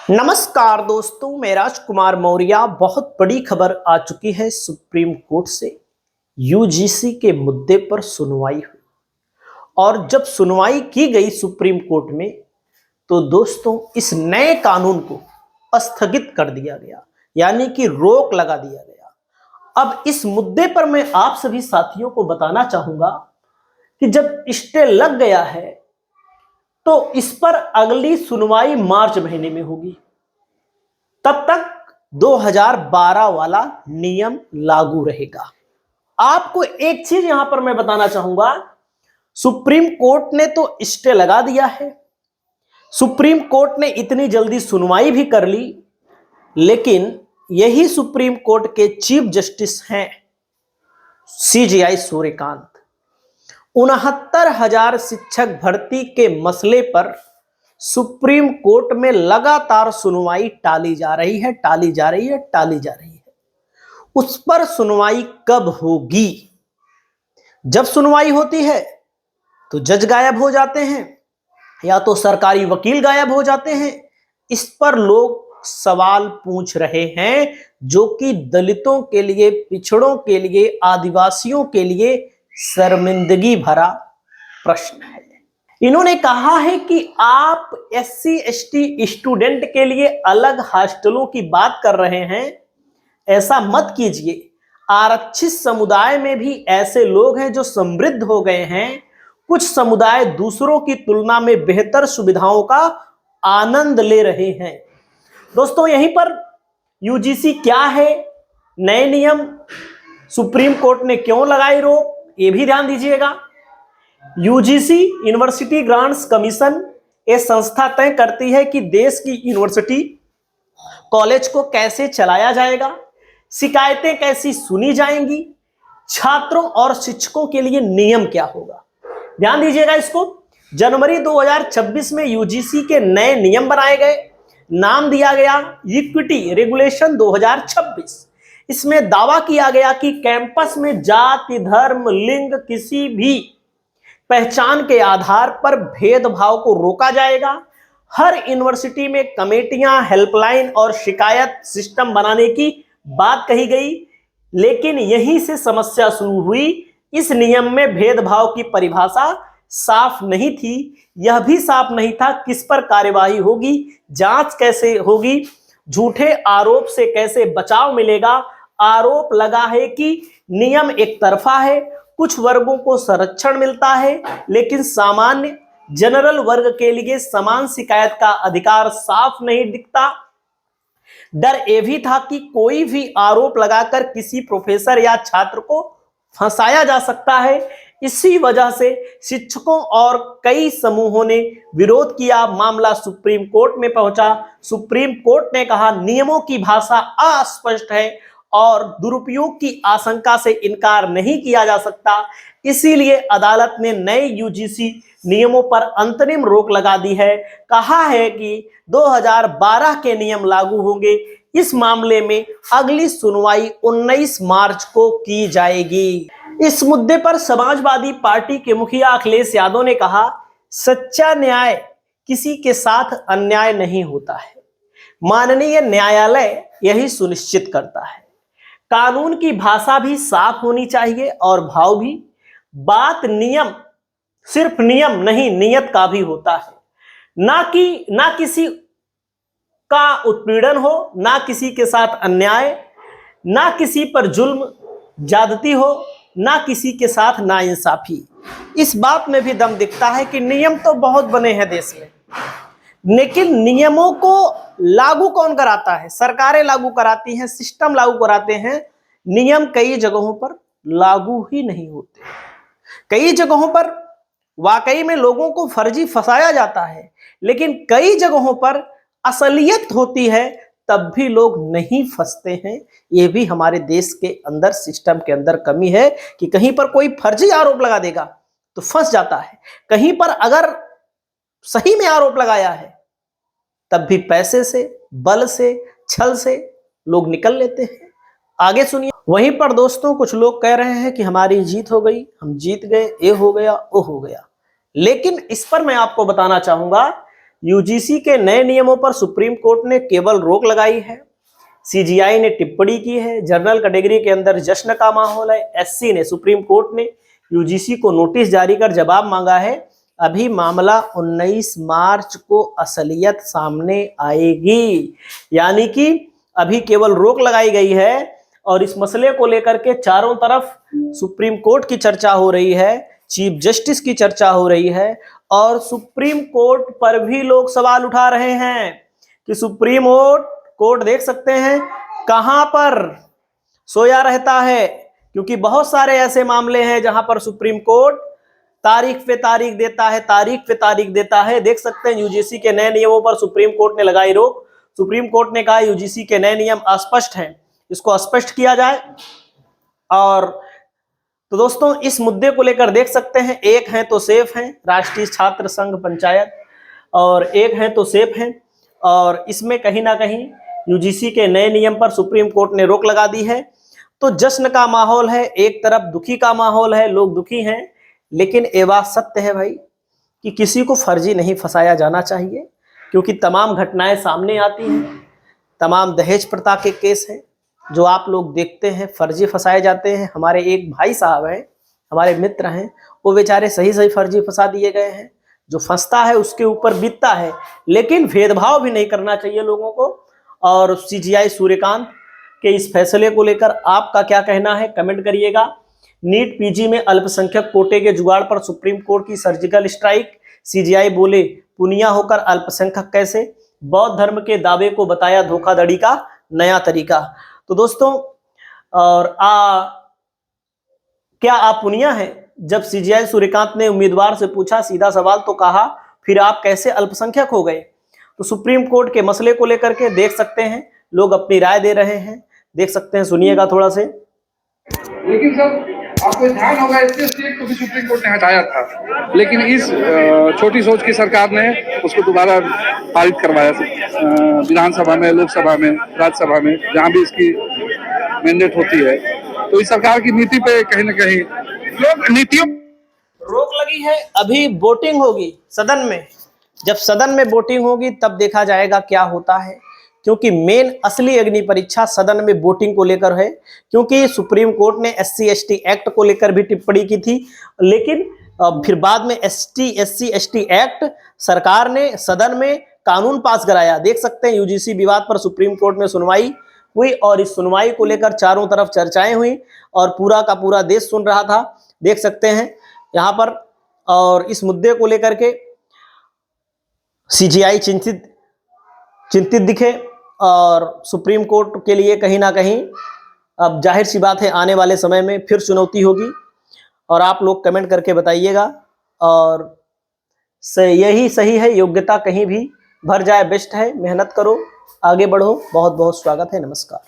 नमस्कार दोस्तों, मैं राजकुमार मौर्य। बहुत बड़ी खबर आ चुकी है सुप्रीम कोर्ट से। यूजीसी के मुद्दे पर सुनवाई हुई और जब सुनवाई की गई सुप्रीम कोर्ट में तो दोस्तों इस नए कानून को स्थगित कर दिया गया, यानी कि रोक लगा दिया गया। अब इस मुद्दे पर मैं आप सभी साथियों को बताना चाहूंगा कि जब स्टे लग गया है तो इस पर अगली सुनवाई मार्च महीने में होगी। तब तक 2012 वाला नियम लागू रहेगा। आपको एक चीज यहां पर मैं बताना चाहूंगा, सुप्रीम कोर्ट ने तो स्टे लगा दिया है, सुप्रीम कोर्ट ने इतनी जल्दी सुनवाई भी कर ली, लेकिन यही सुप्रीम कोर्ट के चीफ जस्टिस हैं सीजेआई सूर्यकांत। 69,000 शिक्षक भर्ती के मसले पर सुप्रीम कोर्ट में लगातार सुनवाई टाली जा रही है। उस पर सुनवाई कब होगी? जब सुनवाई होती है तो जज गायब हो जाते हैं या तो सरकारी वकील गायब हो जाते हैं। इस पर लोग सवाल पूछ रहे हैं, जो कि दलितों के लिए, पिछड़ों के लिए, आदिवासियों के लिए शर्मिंदगी भरा प्रश्न है। इन्होंने कहा है कि आप एससी एसटी स्टूडेंट के लिए अलग हॉस्टलों की बात कर रहे हैं, ऐसा मत कीजिए। आरक्षित समुदाय में भी ऐसे लोग हैं जो समृद्ध हो गए हैं। कुछ समुदाय दूसरों की तुलना में बेहतर सुविधाओं का आनंद ले रहे हैं। दोस्तों यहीं पर यूजीसी क्या है, नए नियम सुप्रीम कोर्ट ने क्यों लगाई रोक, ये भी ध्यान दीजिएगा। यूजीसी यूनिवर्सिटी ग्रांट्स कमीशन ये संस्था तय करती है कि देश की यूनिवर्सिटी कॉलेज को कैसे चलाया जाएगा, शिकायतें कैसी सुनी जाएंगी, छात्रों और शिक्षकों के लिए नियम क्या होगा। ध्यान दीजिएगा इसको। जनवरी 2026 में यूजीसी के नए नियम बनाए गए, नाम दिया गया इक्विटी रेगुलेशन 2026। इसमें दावा किया गया कि कैंपस में जाति, धर्म, लिंग, किसी भी पहचान के आधार पर भेदभाव को रोका जाएगा। हर यूनिवर्सिटी में कमेटियां, हेल्पलाइन और शिकायत सिस्टम बनाने की बात कही गई, लेकिन यहीं से समस्या शुरू हुई। इस नियम में भेदभाव की परिभाषा साफ नहीं थी। यह भी साफ नहीं था किस पर कार्यवाही होगी, जांच कैसे होगी, झूठे आरोप से कैसे बचाव मिलेगा। आरोप लगा है कि नियम एक तरफा है, कुछ वर्गों को संरक्षण मिलता है, लेकिन सामान्य जनरल वर्ग के लिए समान शिकायत का अधिकार साफ नहीं दिखता। डर यह भी था कि कोई भी आरोप लगाकर किसी प्रोफेसर या छात्र को फंसाया जा सकता है। इसी वजह से शिक्षकों और कई समूहों ने विरोध किया। मामला सुप्रीम कोर्ट में पहुंचा। सुप्रीम कोर्ट ने कहा नियमों की भाषा अस्पष्ट है और दुरुपयोग की आशंका से इनकार नहीं किया जा सकता। इसीलिए अदालत ने नए यूजीसी नियमों पर अंतरिम रोक लगा दी है। कहा है कि 2012 के नियम लागू होंगे। इस मामले में अगली सुनवाई 19 मार्च को की जाएगी। इस मुद्दे पर समाजवादी पार्टी के मुखिया अखिलेश यादव ने कहा, सच्चा न्याय किसी के साथ अन्याय नहीं होता है। माननीय न्यायालय यही सुनिश्चित करता है। कानून की भाषा भी साफ होनी चाहिए और भाव भी। बात नियम, सिर्फ नियम नहीं, नियत का भी होता है। ना किसी का उत्पीड़न हो, ना किसी के साथ अन्याय, ना किसी पर जुल्म ज्यादती हो, ना किसी के साथ नाइंसाफी। इस बात में भी दम दिखता है कि नियम तो बहुत बने हैं देश में, लेकिन नियमों को लागू कौन कराता है? सरकारें लागू कराती हैं, सिस्टम लागू कराते हैं। नियम कई जगहों पर लागू ही नहीं होते। कई जगहों पर वाकई में लोगों को फर्जी फंसाया जाता है, लेकिन कई जगहों पर असलियत होती है, तब भी लोग नहीं फंसते हैं। यह भी हमारे देश के अंदर, सिस्टम के अंदर कमी है कि कहीं पर कोई फर्जी आरोप लगा देगा तो फंस जाता है, कहीं पर अगर सही में आरोप लगाया है तब भी पैसे से, बल से, छल से लोग निकल लेते हैं। आगे सुनिए। वहीं पर दोस्तों कुछ लोग कह रहे हैं कि हमारी जीत हो गई, हम जीत गए, ये हो गया, वो हो गया। लेकिन इस पर मैं आपको बताना चाहूंगा, यूजीसी के नए नियमों पर सुप्रीम कोर्ट ने केवल रोक लगाई है, सीजीआई ने टिप्पणी की है, जनरल कैटेगरी के अंदर जश्न का माहौल है, एससी ने, सुप्रीम कोर्ट ने यूजीसी को नोटिस जारी कर जवाब मांगा है। अभी मामला 19 मार्च को असलियत सामने आएगी, यानी कि अभी केवल रोक लगाई गई है और इस मसले को लेकर के चारों तरफ सुप्रीम कोर्ट की चर्चा हो रही है, चीफ जस्टिस की चर्चा हो रही है और सुप्रीम कोर्ट पर भी लोग सवाल उठा रहे हैं कि सुप्रीम कोर्ट देख सकते हैं कहां पर सोया रहता है, क्योंकि बहुत सारे ऐसे मामले हैं जहां पर सुप्रीम कोर्ट तारीख पे तारीख देता है, तारीख पे तारीख देता है। देख सकते हैं यूजीसी के नए नियमों पर सुप्रीम कोर्ट ने लगाई रोक। सुप्रीम कोर्ट ने कहा यूजीसी के नए नियम अस्पष्ट हैं, इसको स्पष्ट किया जाए। और तो दोस्तों इस मुद्दे को लेकर देख सकते हैं, एक है तो सेफ है राष्ट्रीय छात्र संघ पंचायत और एक है तो सेफ है, और इसमें कहीं ना कहीं यूजीसी के नए नियम पर सुप्रीम कोर्ट ने रोक लगा दी है। तो जश्न का माहौल है, एक तरफ दुखी का माहौल है, लोग दुखी हैं, लेकिन ये बात सत्य है भाई कि किसी को फर्जी नहीं फंसाया जाना चाहिए, क्योंकि तमाम घटनाएं सामने आती हैं, तमाम दहेज प्रथा के केस हैं जो आप लोग देखते हैं, फर्जी फंसाए जाते हैं। हमारे एक भाई साहब हैं, हमारे मित्र हैं, वो बेचारे सही सही फर्जी फंसा दिए गए हैं। जो फंसता है उसके ऊपर बीतता है, लेकिन भेदभाव भी नहीं करना चाहिए लोगों को। और सीजीआई सूर्यकांत के इस फैसले को लेकर आपका क्या कहना है, कमेंट करिएगा। नीट पीजी में अल्पसंख्यक कोटे के जुगाड़ पर सुप्रीम कोर्ट की सर्जिकल स्ट्राइक, सीजीआई बोले पुनिया होकर अल्पसंख्यक कैसे, बौद्ध धर्म के दावे को बताया धोखाधड़ी का नया तरीका। तो दोस्तों और क्या आप पुनिया हैं? जब सीजीआई सूर्यकांत ने उम्मीदवार से पूछा सीधा सवाल तो कहा फिर आप कैसे अल्पसंख्यक हो गए। तो सुप्रीम कोर्ट के मसले को लेकर के देख सकते हैं लोग अपनी राय दे रहे हैं, देख सकते हैं, सुनिएगा थोड़ा से। लेकिन सर आपको ध्यान होगा एससी को भी सुप्रीम कोर्ट ने हटाया था, लेकिन इस छोटी सोच की सरकार ने उसको दोबारा पारित करवाया विधानसभा में, लोकसभा में, राज्यसभा में, जहां भी इसकी मैंडेट होती है। तो इस सरकार की नीति पे कहीं ना कहीं लोग नीतियों रोक लगी है। अभी वोटिंग होगी सदन में, जब सदन में वोटिंग होगी तब देखा जाएगा क्या होता है, क्योंकि मेन असली अग्नि परीक्षा सदन में वोटिंग को लेकर है। क्योंकि सुप्रीम कोर्ट ने एससी एसटी एक्ट को लेकर भी टिप्पणी की थी, लेकिन फिर बाद में एससी एसटी एक्ट सरकार ने सदन में कानून पास कराया। देख सकते हैं यूजीसी विवाद पर सुप्रीम कोर्ट में सुनवाई हुई और इस सुनवाई को लेकर चारों तरफ चर्चाएं हुई और पूरा का पूरा देश सुन रहा था, देख सकते हैं यहाँ पर। और इस मुद्दे को लेकर के सीजीआई चिंतित दिखे और सुप्रीम कोर्ट के लिए कहीं ना कहीं अब जाहिर सी बात है आने वाले समय में फिर चुनौती होगी। और आप लोग कमेंट करके बताइएगा। और यही सही है, योग्यता कहीं भी भर जाए बेस्ट है, मेहनत करो, आगे बढ़ो। बहुत बहुत स्वागत है, नमस्कार।